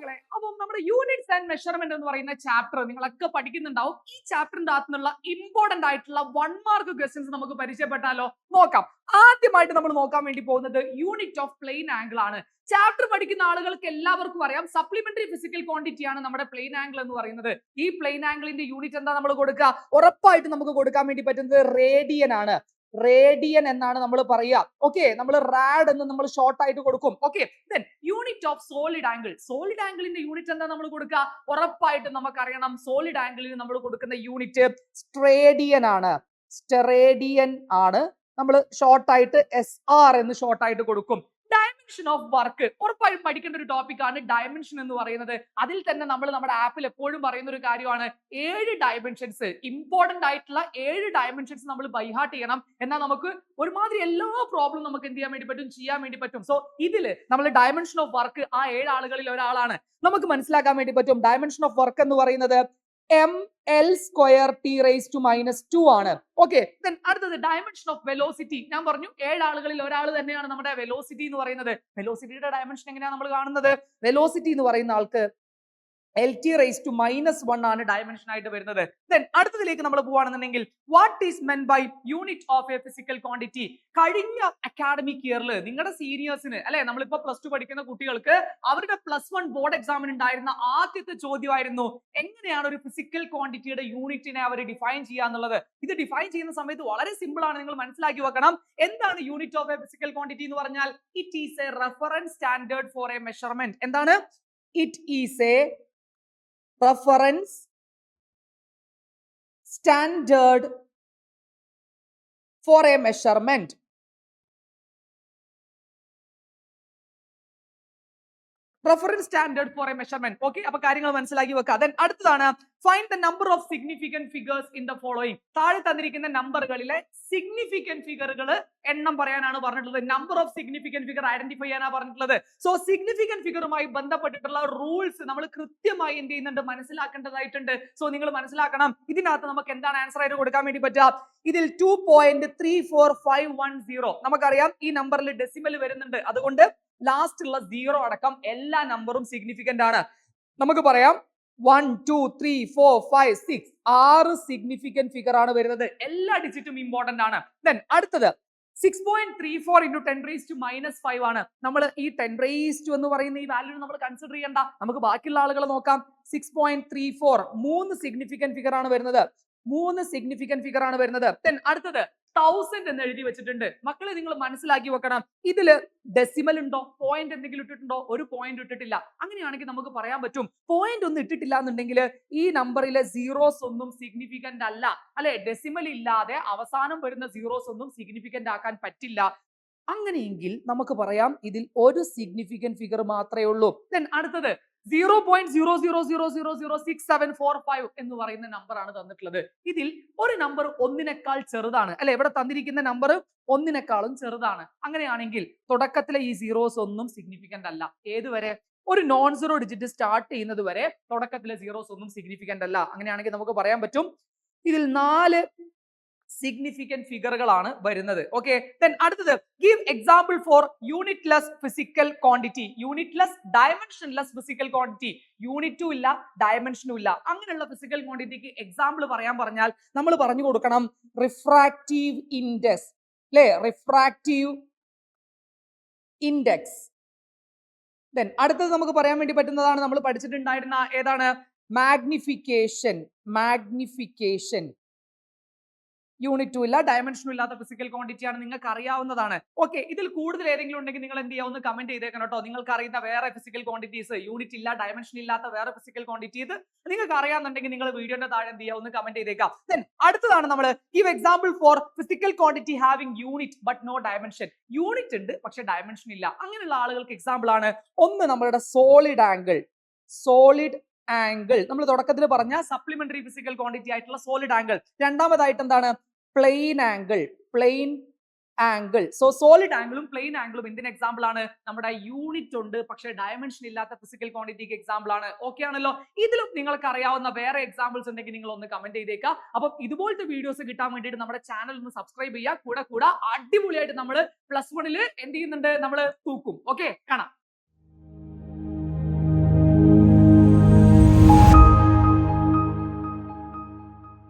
മക്കളെ, അപ്പം നമ്മുടെ യൂണിറ്റ്സ് ആൻഡ് മെഷർമെന്റ് എന്ന് പറയുന്ന ചാപ്റ്റർ നിങ്ങളൊക്കെ പഠിക്കുന്നുണ്ടാവും. ഈ ചാപ്റ്ററിന്റെ അകത്തുനിന്നുള്ള ഇമ്പോർട്ടന്റ് ആയിട്ടുള്ള 1 മാർക്ക് ക്വസ്റ്റ്യൻസ് നമുക്ക് പരിചയപ്പെട്ടാലോ? നോക്കാം. ആദ്യമായിട്ട് നമ്മൾ നോക്കാൻ വേണ്ടി പോകുന്നത് യൂണിറ്റ് ഓഫ് പ്ലെയിൻ ആംഗിൾ ആണ്. ചാപ്റ്റർ പഠിക്കുന്ന ആളുകൾക്ക് എല്ലാവർക്കും അറിയാം, സപ്ലിമെന്ററി ഫിസിക്കൽ ക്വാണ്ടിറ്റി ആണ് നമ്മുടെ പ്ലെയിൻ ആംഗിൾ എന്ന് പറയുന്നത്. ഈ പ്ലെയിൻ ആംഗിളിന്റെ യൂണിറ്റ് എന്താ നമ്മൾ കൊടുക്കുക? ഉറപ്പായിട്ട് നമുക്ക് കൊടുക്കാൻ വേണ്ടി പറ്റുന്നത് റേഡിയൻ ആണ്. റേഡിയൻ എന്നാണ് നമ്മൾ പറയുക. ഓക്കെ, നമ്മൾ റാഡ് എന്ന് നമ്മൾ ഷോർട്ട് ആയിട്ട് കൊടുക്കും. Okay, then unit of solid angle. Solid ആംഗിളിന്റെ യൂണിറ്റ് എന്താ നമ്മൾ കൊടുക്കുക? ഉറപ്പായിട്ടും നമുക്കറിയണം, സോളിഡ് ആംഗിളിന് നമ്മൾ കൊടുക്കുന്ന യൂണിറ്റ് സ്ട്രേഡിയൻ ആണ്. സ്റ്റെറേഡിയൻ ആണ്. നമ്മൾ ഷോർട്ട് ആയിട്ട് SR എന്ന് ഷോർട്ട് ആയിട്ട് കൊടുക്കും. ഡയമെൻഷൻ ഓഫ് വർക്ക് ഉറപ്പായും പഠിക്കേണ്ട ഒരു ടോപ്പിക് ആണ് ഡയമെൻഷൻ എന്ന് പറയുന്നത്. അതിൽ തന്നെ നമ്മൾ നമ്മുടെ ആപ്പിൽ എപ്പോഴും പറയുന്ന ഒരു കാര്യമാണ് 7 ഡയമെൻഷൻസ്, ഇമ്പോർട്ടന്റ് ആയിട്ടുള്ള 7 ഡയമെൻഷൻസ് നമ്മൾ ബൈഹാർട്ട് ചെയ്യണം. എന്നാൽ നമുക്ക് ഒരുമാതിരി എല്ലാ പ്രോബ്ലം നമുക്ക് എന്ത് ചെയ്യാൻ വേണ്ടി പറ്റും? ചെയ്യാൻ വേണ്ടി പറ്റും. സോ ഇതിൽ നമ്മൾ ഡയമെൻഷൻ ഓഫ് വർക്ക് ആ 7 ആളുകളിൽ ഒരാളാണ്. നമുക്ക് മനസ്സിലാക്കാൻ വേണ്ടി പറ്റും ഡയമെൻഷൻ ഓഫ് വർക്ക് എന്ന് പറയുന്നത് ml² t⁻⁻² ആണ്. ഓക്കെ, അടുത്തത് ഡയമെൻഷൻ ഓഫ് വെലോസിറ്റി. ഞാൻ പറഞ്ഞു 7 ആളുകളിൽ ഒരാൾ തന്നെയാണ് നമ്മുടെ വെലോസിറ്റി എന്ന് പറയുന്നത്. വെലോസിറ്റിയുടെ ഡയമെൻഷൻ എങ്ങനെയാണ് നമ്മൾ കാണുന്നത്? വെലോസിറ്റി എന്ന് പറയുന്ന ആൾക്ക് LT⁻⁻1 ആണ് ഡയമെൻഷൻ ആയിട്ട് വരുന്നത്. ദെൻ അടുത്തതിലേക്ക് നമ്മൾ പോവാണെന്നുണ്ടെങ്കിൽ what is meant by unit of a physical quantity. കഴിഞ്ഞ അക്കാഡമിക് ഇയറിൽ നിങ്ങളുടെ സീനിയേഴ്സിന് അല്ലെ, നമ്മളിപ്പോ +2 പഠിക്കുന്ന കുട്ടികൾക്ക് അവരുടെ +1 ബോർഡ് എക്സാമിന് ഉണ്ടായിരുന്ന ആദ്യത്തെ ചോദ്യമായിരുന്നു എങ്ങനെയാണ് ഒരു ഫിസിക്കൽ ക്വാണ്ടിറ്റിയുടെ യൂണിറ്റിനെ അവർ ഡിഫൈൻ ചെയ്യുക എന്നുള്ളത്. ഇത് ഡിഫൈൻ ചെയ്യുന്ന സമയത്ത് വളരെ സിമ്പിൾ ആണ്, നിങ്ങൾ മനസ്സിലാക്കി വെക്കണം. എന്താണ് unit of a physical quantity എന്ന് പറഞ്ഞാൽ? It is a reference standard for a measurement. എന്താണ്? ഇറ്റ് ഈസ് എ reference standard for a measurement. Reference standard for a measurement. Okay, അപ്പൊ കാര്യങ്ങൾ മനസ്സിലാക്കി വെക്കുക. ദെൻ അടുത്തതാണ് find the number of significant figures in the following. താഴെ തന്നിരിക്കുന്ന നമ്പറുകളിലെ സിഗ്നിഫിക്കന്റ് ഫിഗറുകൾ എണ്ണം പറയാനാണ് പറഞ്ഞിട്ടുള്ളത്. Number of significant figure identify ചെയ്യാനാണ് പറഞ്ഞിട്ടുള്ളത്. സോ സിഗ്നിഫിക്കന്റ് ഫിഗറുമായി ബന്ധപ്പെട്ടിട്ടുള്ള റൂൾസ് നമ്മൾ കൃത്യമായി എന്ത് ചെയ്യുന്നുണ്ട്? മനസ്സിലാക്കേണ്ടതായിട്ടുണ്ട്. സോ നിങ്ങൾ മനസ്സിലാക്കണം, ഇതിനകത്ത് നമുക്ക് എന്താണ് ആൻസർ ആയിട്ട് കൊടുക്കാൻ വേണ്ടി പറ്റുക? ഇതിൽ 2.34510 നമുക്കറിയാം. ഈ നമ്പറിൽ ഡെസിമൽ വരുന്നുണ്ട്, അതുകൊണ്ട് ലാസ്റ്റ് ഉള്ള 0 അടക്കം എല്ലാ നമ്പറും സിഗ്നിഫിക്കന്റ് ആണ്. നമുക്ക് പറയാം 1 2 3 4 5 6 6 സിഗ്നിഫിക്കന്റ് ഫിഗർ ആണ് വരുന്നത്. എല്ലാ ഡിജിറ്റും ഇമ്പോർട്ടന്റ് ആണ്. ദെൻ അടുത്തത് 6.34 × 10⁻⁻5 ആണ്. നമ്മൾ ഈ 10⁻² എന്ന് പറയുന്ന ഈ വാല്യൂ നമ്മൾ കൺസിഡർ ചെയ്യണ്ട, നമുക്ക് ബാക്കിയുള്ള ആളുകൾ നോക്കാം. 6.34 3 സിഗ്നിഫിക്കന്റ് ഫിഗർ ആണ് വരുന്നത്. 3 സിഗ്നിഫിക്കന്റ് ഫിഗർ ആണ് വരുന്നത്. ദെൻ അടുത്തത് 1000 എന്ന് എഴുതി വെച്ചിട്ടുണ്ട്. മക്കളെ നിങ്ങൾ മനസ്സിലാക്കി വെക്കണം, ഇതില് ഡെസിമൽ ഉണ്ടോ? പോയിന്റ് എന്തെങ്കിലും ഇട്ടിട്ടുണ്ടോ? ഒരു പോയിന്റ് ഇട്ടിട്ടില്ല. അങ്ങനെയാണെങ്കിൽ നമുക്ക് പറയാൻ പറ്റും പോയിന്റ് ഒന്നും ഇട്ടിട്ടില്ല എന്നുണ്ടെങ്കിൽ ഈ നമ്പറിലെ സീറോസ് ഒന്നും സിഗ്നിഫിക്കന്റ് അല്ല, അല്ലെ? ഡെസിമൽ ഇല്ലാതെ അവസാനം വരുന്ന സീറോസ് ഒന്നും സിഗ്നിഫിക്കന്റ് ആക്കാൻ പറ്റില്ല. അങ്ങനെയെങ്കിൽ നമുക്ക് പറയാം ഇതിൽ ഒരു സിഗ്നിഫിക്കന്റ് ഫിഗർ മാത്രമേ ഉള്ളൂ. ദെൻ അടുത്തത് 0.00006745 എന്ന് പറയുന്ന നമ്പർ ആണ് തന്നിട്ടുള്ളത്. ഇതിൽ ഒരു നമ്പർ ഒന്നിനേക്കാൾ ചെറുതാണ്, അല്ലെ? ഇവിടെ തന്നിരിക്കുന്ന നമ്പർ ഒന്നിനേക്കാളും ചെറുതാണ്. അങ്ങനെയാണെങ്കിൽ തുടക്കത്തിലെ ഈ സീറോസ് ഒന്നും സിഗ്നിഫിക്കന്റ് അല്ല. ഏതുവരെ? ഒരു നോൺ സീറോ ഡിജിറ്റ് സ്റ്റാർട്ട് ചെയ്യുന്നത് വരെ തുടക്കത്തിലെ സീറോസ് ഒന്നും സിഗ്നിഫിക്കന്റ് അല്ല. അങ്ങനെയാണെങ്കിൽ നമുക്ക് പറയാൻ പറ്റും ഇതിൽ 4 സിഗ്നിഫിക്കന്റ് ഫിഗറുകളാണ് വരുന്നത്. ഓക്കെ, ദെൻ അടുത്തത് give example four unitless physical quantity. Unitless dimensionless physical quantity. യൂണിറ്റും ഇല്ല, ഡയമെൻഷനും ഇല്ല. അങ്ങനെയുള്ള ഫിസിക്കൽ ക്വാണ്ടിറ്റിക്ക് എക്സാമ്പിൾ പറയാൻ പറഞ്ഞാൽ നമ്മൾ പറഞ്ഞു കൊടുക്കണം റിഫ്രാക്റ്റീവ് ഇൻഡെക്സ്, അല്ലെ? Refractive index. ദെൻ അടുത്തത് നമുക്ക് പറയാൻ വേണ്ടി പറ്റുന്നതാണ്, നമ്മൾ പഠിച്ചിട്ടുണ്ടായിരുന്ന ഏതാണ്? മാഗ്നിഫിക്കേഷൻ. മാഗ്നിഫിക്കേഷൻ യൂണിറ്റും ഇല്ല, ഡയമെൻഷനും ഇല്ലാത്ത ഫിസിക്കൽ ക്വാണ്ടിറ്റി ആണ്, നിങ്ങൾക്ക് അറിയാവുന്നതാണ്. ഓക്കെ, ഇതിൽ കൂടുതൽ ഏതെങ്കിലും ഉണ്ടെങ്കിൽ നിങ്ങൾ എന്ത് ചെയ്യുക? ഒന്ന് കമന്റ് ചെയ്തേക്കണം കേട്ടോ. നിങ്ങൾക്ക് അറിയുന്ന വേറെ ഫിസിക്കൽ ക്വാണ്ടിറ്റീസ്, യൂണിറ്റ് ഇല്ല, ഡയമെൻഷൻ ഇല്ലാത്ത വേറെ ഫിസിക്കൽ ക്വാണ്ടിറ്റീസ് നിങ്ങൾക്ക് അറിയാമെന്നുണ്ടെങ്കിൽ നിങ്ങൾ വീഡിയോന്റെ താഴെ എന്ത് ചെയ്യുക? ഒന്ന് കമന്റ് ചെയ്തേക്കാം. ദെൻ അടുത്തതാണ് നമ്മൾ give example for physical quantity having unit but no dimension. Unit ഉണ്ട് പക്ഷെ ഡയമെൻഷൻ ഇല്ല. അങ്ങനെയുള്ള ആളുകൾക്ക് എക്സാമ്പിൾ ആണ് ഒന്ന് നമ്മളുടെ സോളിഡ് ആംഗിൾ. സോളിഡ് ആംഗിൾ നമ്മൾ തുടക്കത്തിൽ പറഞ്ഞ സപ്ലിമെന്ററി ഫിസിക്കൽ ക്വാണ്ടിറ്റി ആയിട്ടുള്ള സോളിഡ് ആംഗിൾ. രണ്ടാമതായിട്ട് എന്താണ്? Plane angle. Plane angle. So solid ആംഗിളും പ്ലെയിൻ ആംഗിളും എന്തിന് എക്സാമ്പിൾ ആണ്? നമ്മുടെ യൂണിറ്റ് ഉണ്ട് പക്ഷെ ഡയമെൻഷൻ ഇല്ലാത്ത ഫിസിക്കൽ ക്വാണ്ടിറ്റിക്ക് എക്സാമ്പിൾ ആണ്. ഓക്കെ ആണല്ലോ? ഇതിലും നിങ്ങൾക്ക് അറിയാവുന്ന വേറെ എക്സാമ്പിൾസ് ഉണ്ടെങ്കിൽ നിങ്ങൾ ഒന്ന് കമന്റ് ചെയ്തേക്കാം. അപ്പം ഇതുപോലത്തെ വീഡിയോസ് കിട്ടാൻ വേണ്ടിയിട്ട് നമ്മുടെ ചാനൽ ഒന്ന് സബ്സ്ക്രൈബ് ചെയ്യുക. കൂടെ അടിപൊളിയായിട്ട് നമ്മൾ +1 എന്ത് ചെയ്യുന്നുണ്ട്? നമ്മൾ തൂക്കും. ഓക്കെ, കാണാം.